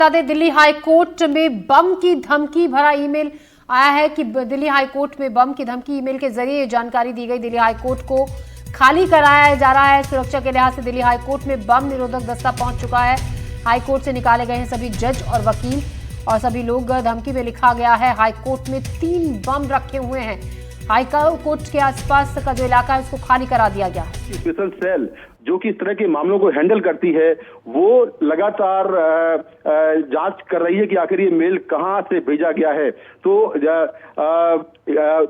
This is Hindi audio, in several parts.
बता दें, दिल्ली हाई कोर्ट में बम की धमकी भरा ईमेल आया है कि दिल्ली हाई कोर्ट में बम की धमकी ईमेल के जरिए जानकारी दी गई। दिल्ली हाई कोर्ट को खाली कराया जा रहा है। सुरक्षा के लिहाज से दिल्ली हाई कोर्ट में बम निरोधक दस्ता पहुंच चुका है। हाई कोर्ट से निकाले गए हैं सभी जज और वकील और सभी लोग। धमकी में लिखा गया है हाई कोर्ट में 3 बम रखे हुए हैं। हाई कोर्ट के आसपास का जो इलाका है उसको खाली करा दिया गया है। स्पेशल सेल जो कि इस तरह के मामलों को हैंडल करती है वो लगातार जांच कर रही है कि आखिर ये मेल कहां से भेजा गया है। तो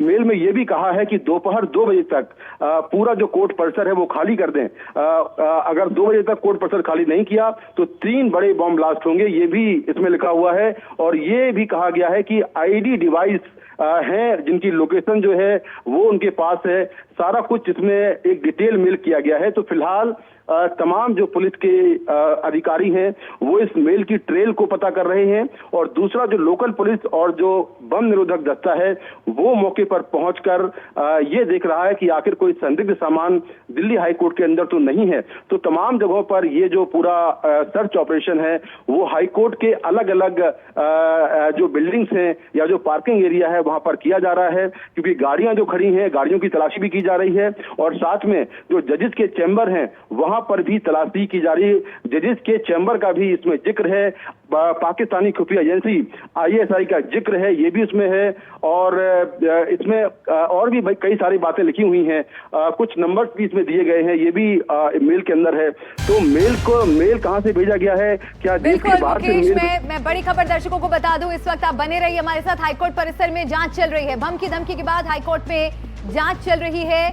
मेल में ये भी कहा है कि दोपहर 2 बजे तक पूरा जो कोर्ट परिसर है वो खाली कर दें। अगर 2 बजे तक कोर्ट परिसर खाली नहीं किया तो 3 बड़े बम ब्लास्ट होंगे, ये भी इसमें लिखा हुआ है। और ये भी कहा गया है कि आईडी डिवाइस हैं जिनकी लोकेशन जो है वो उनके पास है। सारा कुछ इसमें एक डिटेल मेल किया गया है। तो फिलहाल तमाम जो पुलिस के अधिकारी हैं वो इस मेल की ट्रेल को पता कर रहे हैं और दूसरा जो लोकल पुलिस और जो बम निरोधक दस्ता है वो मौके पर पहुंचकर ये देख रहा है कि आखिर कोई संदिग्ध सामान दिल्ली हाई कोर्ट के अंदर तो नहीं है। तो तमाम जगहों पर ये जो पूरा सर्च ऑपरेशन है वो हाई कोर्ट के अलग अलग जो बिल्डिंग्स हैं या जो पार्किंग एरिया है वहां पर किया जा रहा है, क्योंकि गाड़ियां जो खड़ी हैं गाड़ियों की तलाशी भी की जा रही है और साथ में जो जजेस के चैम्बर हैं वहां पर भी तलाशी की जा रही है। जजेस के चैम्बर का भी इसमें जिक्र है, पाकिस्तानी खुफिया एजेंसी ISI का जिक्र है, ये भी इसमें है। और इसमें और भी कई सारी बातें लिखी हुई हैं, कुछ नंबर्स भी इसमें दिए गए हैं, ये भी मेल के अंदर है। तो मेल कहां से भेजा गया है, क्या देश के बाहर से मेल? मैं बड़ी खबर दर्शकों को बता दूं, इस वक्त आप बने रहिए हमारे साथ। हाईकोर्ट परिसर में जांच चल रही है। बम की धमकी के बाद हाईकोर्ट में जांच चल रही है।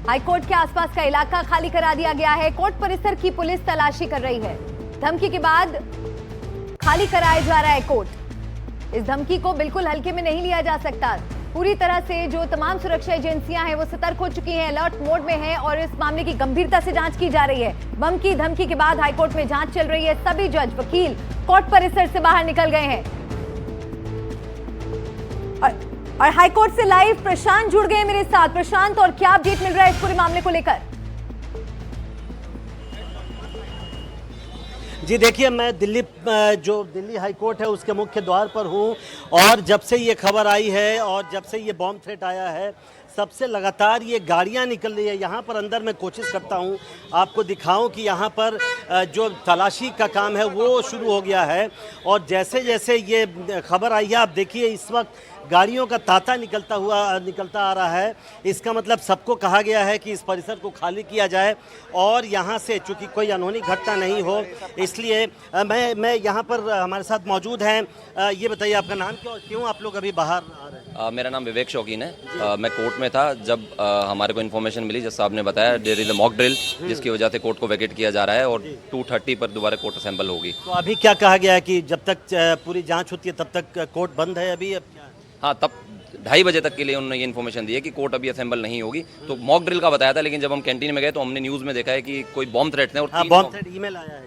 हाईकोर्ट के आसपास का इलाका खाली करा दिया गया है। कोर्ट परिसर की पुलिस तलाशी कर रही है। धमकी के बाद खाली कराया जा रहा है कोर्ट। इस धमकी को बिल्कुल हल्के में नहीं लिया जा सकता। पूरी तरह से जो तमाम सुरक्षा एजेंसियां हैं वो सतर्क हो चुकी हैं, अलर्ट मोड में हैं और इस मामले की गंभीरता से जांच की जा रही है। बम की धमकी के बाद हाईकोर्ट में जांच चल रही है। सभी जज वकील कोर्ट परिसर से बाहर निकल गए हैं और हाईकोर्ट से लाइव प्रशांत जुड़ गए मेरे साथ। प्रशांत, और क्या अपडेट मिल रहा है इस पूरे मामले को लेकर? जी देखिए, मैं जो दिल्ली हाई कोर्ट है उसके मुख्य द्वार पर हूँ और जब से ये खबर आई है और जब से ये बॉम्ब थ्रेट आया है तब से लगातार ये गाड़ियाँ निकल रही है। यहाँ पर अंदर मैं कोशिश करता हूँ आपको दिखाऊं कि यहाँ पर जो तलाशी का काम है वो शुरू हो गया है और जैसे जैसे ये खबर आई है आप देखिए इस वक्त गाड़ियों का तांता निकलता आ रहा है। इसका मतलब सबको कहा गया है कि इस परिसर को खाली किया जाए और यहाँ से चूँकि कोई अनहोनी घटना नहीं हो इसलिए मैं यहाँ पर हमारे साथ मौजूद हैं। ये बताइए आपका नाम क्यों आप लोग अभी बाहर आ रहे हैं? मेरा नाम विवेक शौकीन है। मैं कोर्ट में था जब हमारे को इन्फॉर्मेशन मिली, जज साहब ने बताया there is a mock drill जिसकी वजह से कोर्ट को वैकेट किया जा रहा है और 2:30 पर दोबारा कोर्ट असेंबल होगी। तो अभी क्या कहा गया है कि जब तक पूरी जाँच होती है तब तक कोर्ट बंद है अभी? हाँ, तब 2:30 बजे तक के लिए उन्होंने ये इन्फॉर्मेशन दी है कि कोर्ट अभी असेंबल नहीं होगी। तो मॉक ड्रिल का बताया था, लेकिन जब हम कैंटीन में गए तो हमने न्यूज़ में देखा है कि कोई बॉम्ब थ्रेट्स हैं और बॉम्ब थ्रेट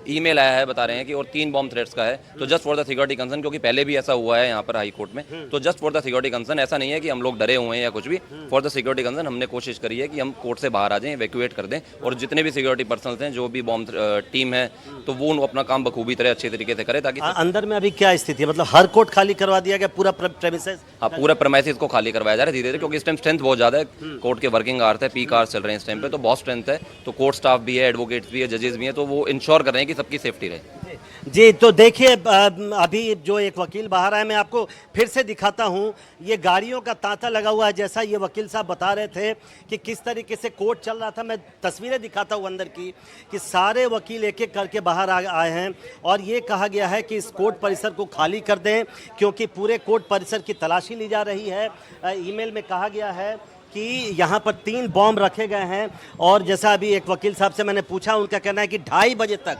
ईमेल आया है बता रहे हैं कि और 3 बॉम्ब थ्रेट्स का है। तो just for the security concern, क्योंकि पहले भी ऐसा हुआ है यहाँ पर हाई कोर्ट में, तो just for the security concern, ऐसा नहीं है कि हम लोग डरे हुए हैं या कुछ भी। फॉर द सिक्योरिटी कंसर्न हमने कोशिश करी है कि हम कोर्ट से बाहर आ जाएं, इवैक्यूएट कर दें और जितने भी सिक्योरिटी पर्सनल हैं, जो भी बॉम्ब टीम है, तो वो अपना काम बखूबी तरह अच्छे तरीके से करे ताकि अंदर में अभी क्या स्थिति है? मतलब हर कोर्ट खाली करवा दिया गया पूरा प्रेमिसेस? हाँ, पूरा प्रेमाइसिस को खाली करवाया जा रहा है धीरे धीरे, क्योंकि इस टाइम स्ट्रेंथ बहुत ज़्यादा है। कोर्ट के वर्किंग आवर्स है, पीक आवर्स चल रहे हैं इस टाइम पे, तो बहुत स्ट्रेंथ है। तो कोर्ट स्टाफ भी है, एडवोकेट्स भी है, जजेस भी हैं, तो वो इंश्योर कर रहे हैं कि सबकी सेफ्टी रहे। जी, तो देखिए अभी जो एक वकील बाहर आए, मैं आपको फिर से दिखाता हूँ। ये गाड़ियों का तांता लगा हुआ है, जैसा ये वकील साहब बता रहे थे कि किस तरीके से कोर्ट चल रहा था। मैं तस्वीरें दिखाता हूँ अंदर की कि सारे वकील एक एक करके बाहर आए हैं और ये कहा गया है कि इस कोर्ट परिसर को खाली कर दें क्योंकि पूरे कोर्ट परिसर की तलाशी ली जा रही है। ईमेल में कहा गया है कि यहाँ पर 3 बॉम्ब रखे गए हैं और जैसा अभी एक वकील साहब से मैंने पूछा, उनका कहना है कि 2:30 बजे तक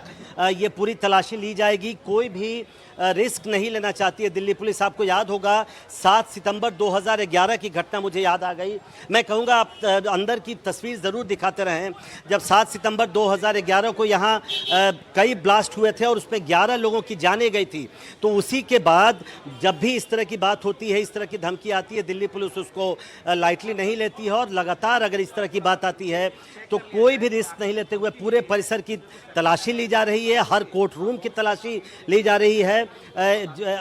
ये पूरी तलाशी ली जाएगी। कोई भी रिस्क नहीं लेना चाहती है दिल्ली पुलिस। आपको याद होगा 7 सितंबर 2011 की घटना मुझे याद आ गई। मैं कहूँगा आप अंदर की तस्वीर ज़रूर दिखाते रहें। जब 7 सितंबर 2011 को यहाँ कई ब्लास्ट हुए थे और उसमें 11 लोगों की जानें गई थी। तो उसी के बाद जब भी इस तरह की बात होती है, इस तरह की धमकी आती है, दिल्ली पुलिस उसको लाइटली नहीं लेती है और लगातार अगर इस तरह की बात आती है तो कोई भी रिस्क नहीं लेते हुए पूरे परिसर की तलाशी ली जा रही है। लिए हर कोर्ट रूम की तलाशी ली जा रही है।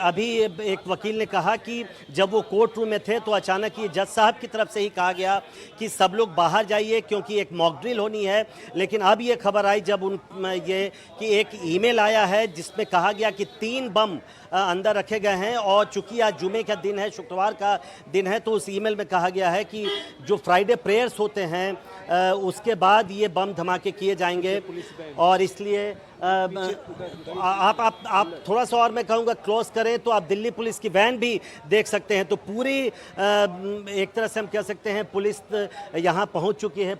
अभी एक वकील ने कहा कि जब वो कोर्ट रूम में थे तो अचानक ये जज साहब की तरफ से ही कहा गया कि सब लोग बाहर जाइए क्योंकि एक मॉक ड्रिल होनी है। लेकिन अब ये खबर आई जब ये कि एक ईमेल आया है जिसमें कहा गया कि 3 बम अंदर रखे गए हैं और चूंकि आज जुमे का दिन है, शुक्रवार का दिन है, तो उस ईमेल में कहा गया है कि जो फ्राइडे प्रेयर्स होते हैं उसके बाद ये बम धमाके किए जाएंगे। और इसलिए आप थोड़ा सा और मैं कहूँगा क्लोज करें तो आप दिल्ली पुलिस की वैन भी देख सकते हैं। तो पूरी एक तरह से हम कह सकते हैं पुलिस यहाँ पहुँच चुकी है।